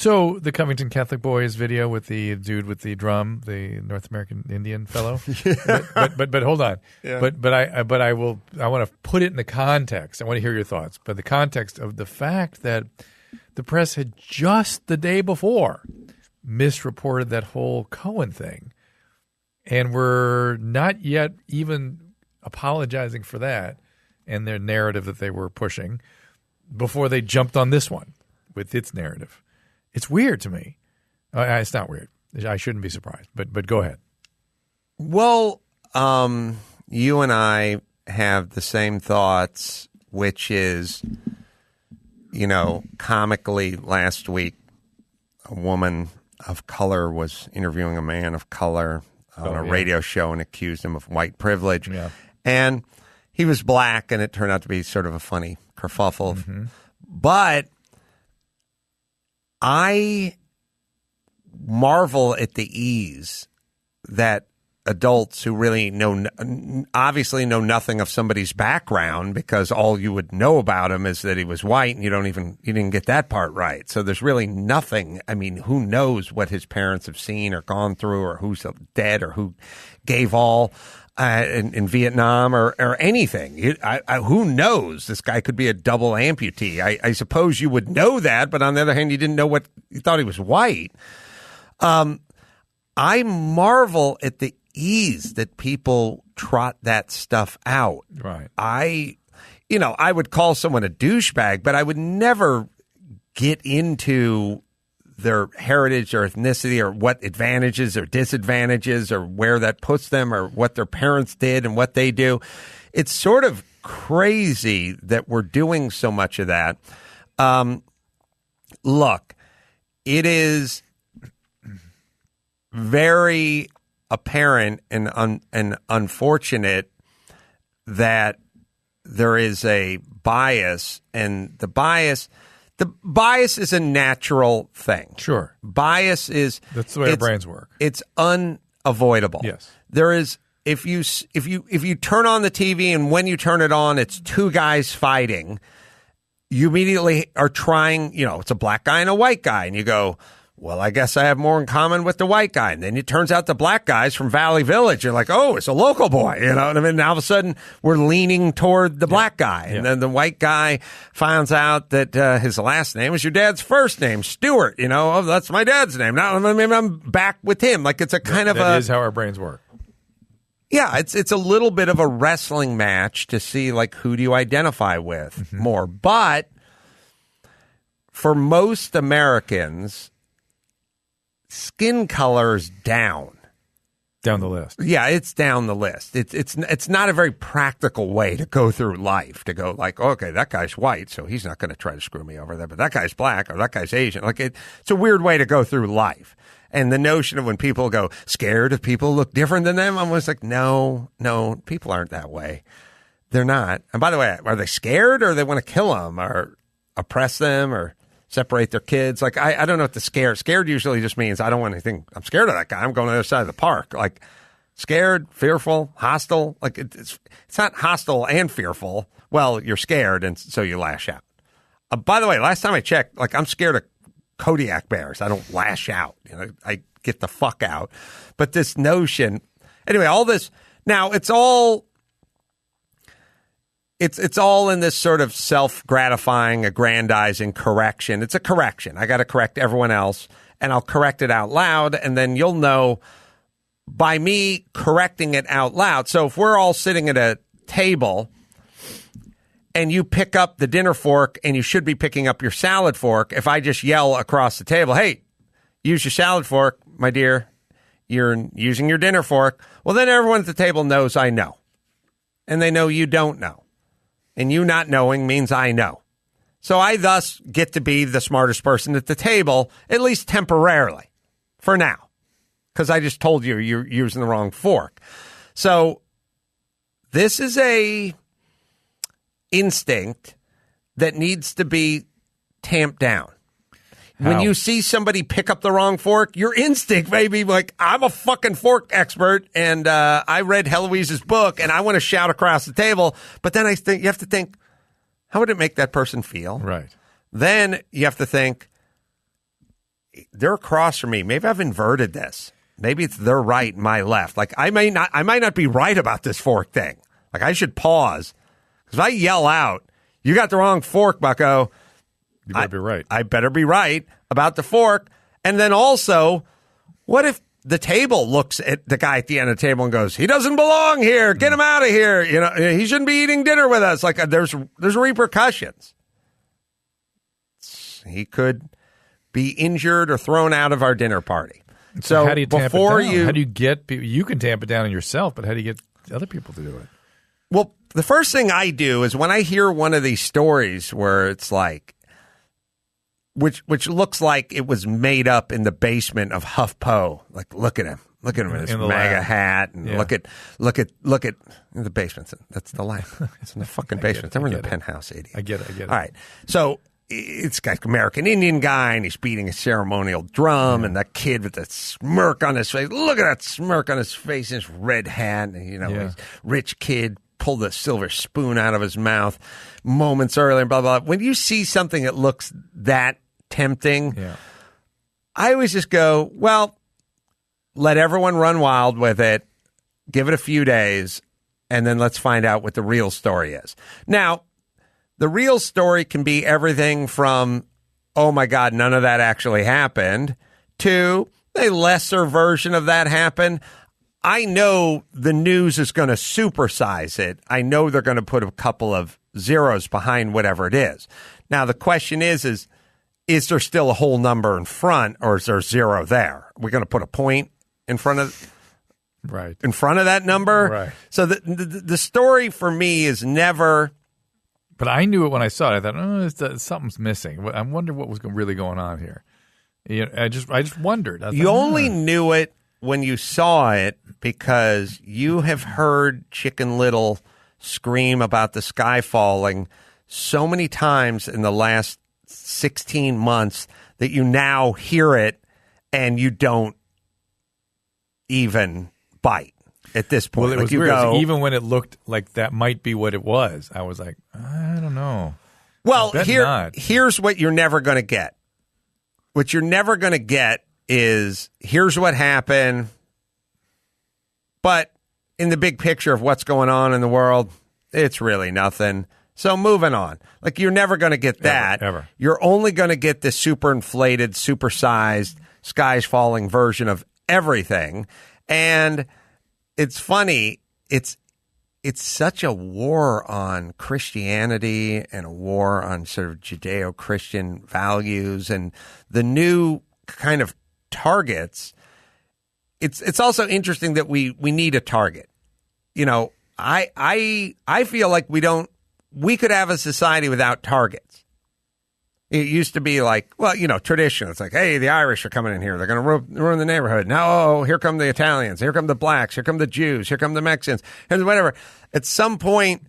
So the Covington Catholic Boys video with the dude with the drum, the North American Indian fellow. but hold on. Yeah. But I want to put it in the context. I want to hear your thoughts. But the context of the fact that the press had just the day before misreported that whole Cohen thing, and we're not yet even apologizing for that and their narrative that they were pushing before they jumped on this one with its narrative. It's weird to me. It's not weird. I shouldn't be surprised, but go ahead. Well, you and I have the same thoughts, which is, comically last week, a woman of color was interviewing a man of color on a radio show and accused him of white privilege. Yeah. And he was black, and it turned out to be sort of a funny kerfuffle. Mm-hmm. But I marvel at the ease that adults who really obviously know nothing of somebody's background, because all you would know about him is that he was white, and you didn't get that part right. So there's really nothing. I mean, who knows what his parents have seen or gone through, or who's dead, or who gave all in Vietnam, or anything. Who knows? This guy could be a double amputee. I suppose you would know that, but on the other hand, you didn't know what you thought he was white. I marvel at the ease that people trot that stuff out. Right. I would call someone a douchebag, but I would never get into their heritage or ethnicity, or what advantages or disadvantages, or where that puts them, or what their parents did and what they do. It's sort of crazy that we're doing so much of that. Look, it is very apparent and unfortunate that there is a bias, and the bias is a natural thing. Sure. Bias is, that's the way our brains work. It's unavoidable. Yes. There is, if you turn on the TV, and when you turn it on, it's two guys fighting, you immediately are trying, it's a black guy and a white guy, and you go, well, I guess I have more in common with the white guy. And then it turns out the black guy's from Valley Village. You're like, oh, it's a local boy. You know what I mean? Now all of a sudden we're leaning toward the black guy. And then the white guy finds out that his last name is your dad's first name, Stewart. Oh, that's my dad's name. Now maybe I'm back with him. Like, it's a kind of that is how our brains work. Yeah, it's a little bit of a wrestling match to see, like, who do you identify with more. But for most Americans, skin color is down the list. Yeah, it's down the list. It's not a very practical way to go through life, to go like, okay, that guy's white, so he's not going to try to screw me over there, but that guy's black, or that guy's Asian. Like, it's a weird way to go through life. And the notion of when people go scared if people look different than them, I'm always like, no, people aren't that way. They're not. And by the way, are they scared, or they want to kill them or oppress them or separate their kids? Like, I don't know what the scared usually just means. I don't want anything. I'm scared of that guy. I'm going to the other side of the park. Like, scared, fearful, hostile. Like, it's not hostile and fearful. Well, you're scared, and so you lash out. By the way, last time I checked, like, I'm scared of Kodiak bears. I don't lash out. I get the fuck out. But this notion, anyway, all this now, it's all in this sort of self-gratifying, aggrandizing correction. It's a correction. I got to correct everyone else, and I'll correct it out loud, and then you'll know by me correcting it out loud. So if we're all sitting at a table and you pick up the dinner fork, and you should be picking up your salad fork, if I just yell across the table, hey, use your salad fork, my dear, you're using your dinner fork, well, then everyone at the table knows I know. And they know you don't know. And you not knowing means I know. So I thus get to be the smartest person at the table, at least temporarily, for now. Because I just told you you're using the wrong fork. So this is a instinct that needs to be tamped down. How? When you see somebody pick up the wrong fork, your instinct may be like, I'm a fucking fork expert, and I read Heloise's book, and I want to shout across the table. But then I think you have to think, how would it make that person feel? Right. Then you have to think, they're across from me. Maybe I've inverted this. Maybe it's their right, my left. Like I might not be right about this fork thing. Like I should pause. Because if I yell out, "You got the wrong fork, bucko," you better be right. I better be right about the fork. And then also, what if the table looks at the guy at the end of the table and goes, "He doesn't belong here. Get him out of here. You know, he shouldn't be eating dinner with us." Like there's repercussions. He could be injured or thrown out of our dinner party. So how do you tamp it down? How do you get people? You can tamp it down on yourself, but how do you get other people to do it? Well, the first thing I do is when I hear one of these stories where it's like, which looks like it was made up in the basement of HuffPo. Like, look at him in his MAGA hat, and look at the basement. That's the lab. It's in the fucking basement. They're in the penthouse, idiot. I get it. All right, so it's got American Indian guy, and he's beating a ceremonial drum, and that kid with that smirk on his face. Look at that smirk on his face, and his red hat, and his rich kid pulled the silver spoon out of his mouth moments earlier, and blah, blah, blah. When you see something that looks that tempting, I always just go, well, let everyone run wild with it, give it a few days, and then let's find out what the real story is. Now, the real story can be everything from, oh my God, none of that actually happened, to a lesser version of that happened. I know the news is going to supersize it. I know they're going to put a couple of zeros behind whatever it is. Now, the question is there still a whole number in front, or is there zero there? We're going to put a point in front of that number? Right. So the story for me is never... But I knew it when I saw it. I thought, something's missing. I wonder what was really going on here. I just wondered. You only knew it when you saw it because you have heard Chicken Little scream about the sky falling so many times in the last 16 months that you now hear it and you don't even bite. At this point, well, it was weird. Even when it looked like that might be what it was, I was like, I don't know. Well, here's what you're never going to get. What you're never going to get is, here's what happened, but in the big picture of what's going on in the world, it's really nothing. So moving on. Like, you're never going to get that. Ever. You're only going to get this super inflated, supersized, skies falling version of everything. And it's funny. It's such a war on Christianity and a war on sort of Judeo-Christian values and the new kind of targets. It's also interesting that we need a target. You know, I feel like we could have a society without targets. It used to be like, well, you know, tradition. It's like, hey, the Irish are coming in here. They're going to ruin the neighborhood. Now, here come the Italians. Here come the blacks. Here come the Jews. Here come the Mexicans. And whatever. At some point,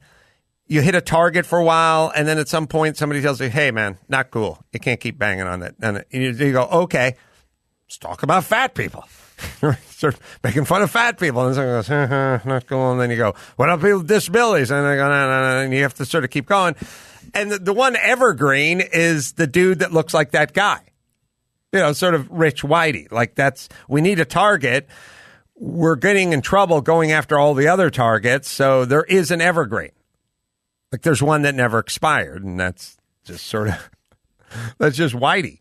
you hit a target for a while, and then at some point, somebody tells you, hey, man, not cool. You can't keep banging on that. And you go, okay, let's talk about fat people. Start making fun of fat people. And someone goes, not cool. And then you go, what about people with disabilities? And they go, no. And you have to sort of keep going. And the one evergreen is the dude that looks like that guy. You know, sort of Rich Whitey. Like, we need a target. We're getting in trouble going after all the other targets. So there is an evergreen. Like, there's one that never expired. And that's just sort of, that's just Whitey.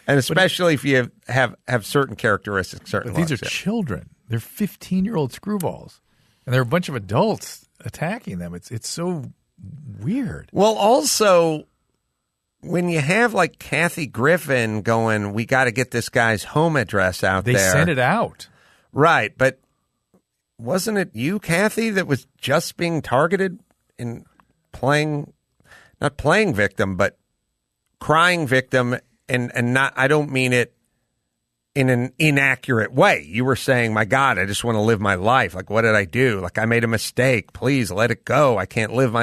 And especially if you have certain characteristics, certain But these are children. They're 15-year-old screwballs. And there are a bunch of adults attacking them. It's so weird. Well, also, when you have like Kathy Griffin going, we got to get this guy's home address out there. They sent it out. Right. But wasn't it you, Kathy, that was just being targeted in not playing victim, but crying victim? And not, I don't mean it in an inaccurate way. You were saying, my God, I just want to live my life. Like, what did I do? Like, I made a mistake. Please let it go. I can't live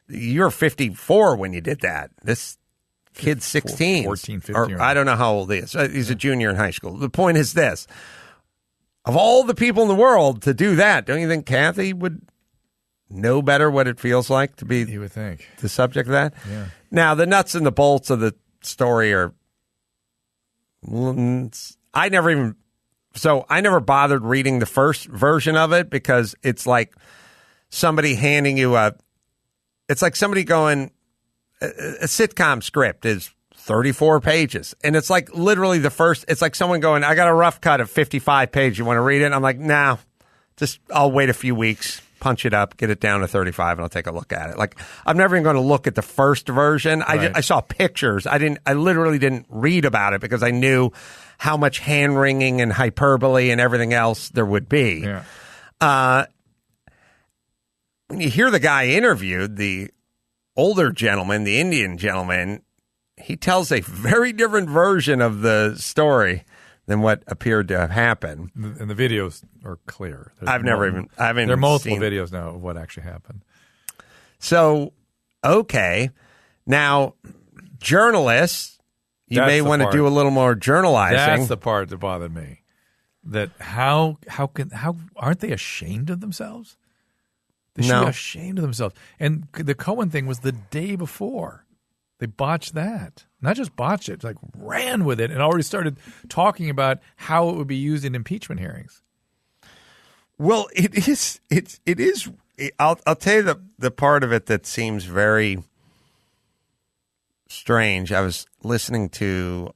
you're 54 when you did that. This kid's 16. 14, 15. Or, I don't know how old he is. He's a junior in high school. The point is this. Of all the people in the world to do that, don't you think Kathy would know better what it feels like to be you would think. The subject of that? Yeah. Now, the nuts and the bolts of the story are I never bothered reading the first version of it because it's like somebody handing you it's like somebody going, a sitcom script is 34 pages. And it's like literally it's like someone going, I got a rough cut of 55 pages. You want to read it? And I'm like, no, I'll wait a few weeks, punch it up, get it down to 35, and I'll take a look at it. Like, I'm never even going to look at the first version. Right. I saw pictures. I literally didn't read about it because I knew how much hand wringing and hyperbole and everything else there would be. Yeah. When you hear the guy interviewed, the older gentleman, the Indian gentleman, he tells a very different version of the story than what appeared to have happened. And the videos are clear. There are multiple videos now of what actually happened. So, okay. Now, journalists, you may want to do a little more journalizing. That's the part that bothered me. That how aren't they ashamed of themselves? They should be ashamed of themselves. And the Cohen thing was the day before. They botched that. Not just botched it, like ran with it and already started talking about how it would be used in impeachment hearings. Well, it is. I'll tell you the part of it that seems very strange. I was listening to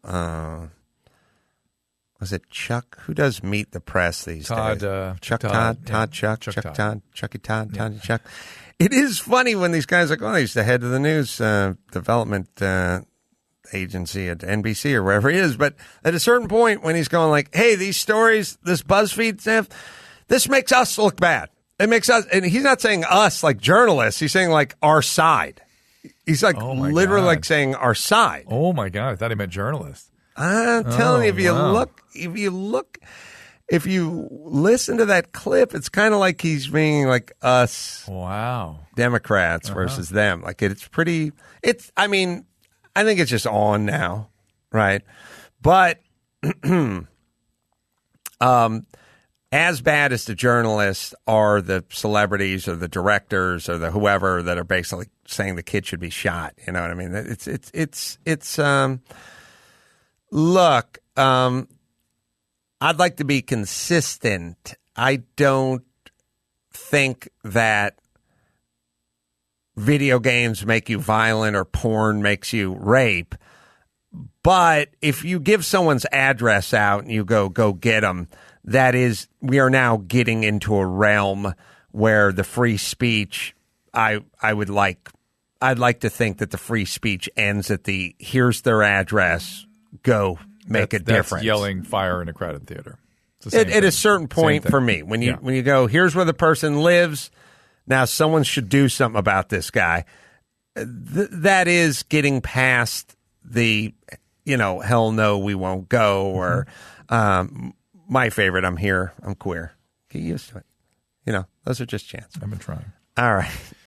was it Chuck? Who does Meet the Press these days? Chuck. It is funny when these guys are going, he's the head of the news development agency at NBC or wherever he is. But at a certain point when he's going like, hey, these stories, this BuzzFeed stuff, this makes us look bad. It makes us, and he's not saying us like journalists. He's saying like our side. He's like literally like saying our side. Oh my God. I thought he meant journalists. I'm telling you, if you listen to that clip, it's kind of like he's being like us. Wow. Democrats versus them. Like I mean, I think it's just on now, right? But as bad as the journalists are the celebrities or the directors or the whoever that are basically saying the kid should be shot. You know what I mean? It's look, I'd like to be consistent. I don't think that video games make you violent or porn makes you rape. But if you give someone's address out and you go get them, we are now getting into a realm where the free speech, I'd like to think that the free speech ends at here's their address, go make a difference. That's yelling fire in a crowded theater. At a certain point for me, when you go, here's where the person lives, now someone should do something about this guy. That is getting past the, hell no, we won't go, or my favorite, I'm here, I'm queer. Get used to it. Those are just chants. I've been trying. All right.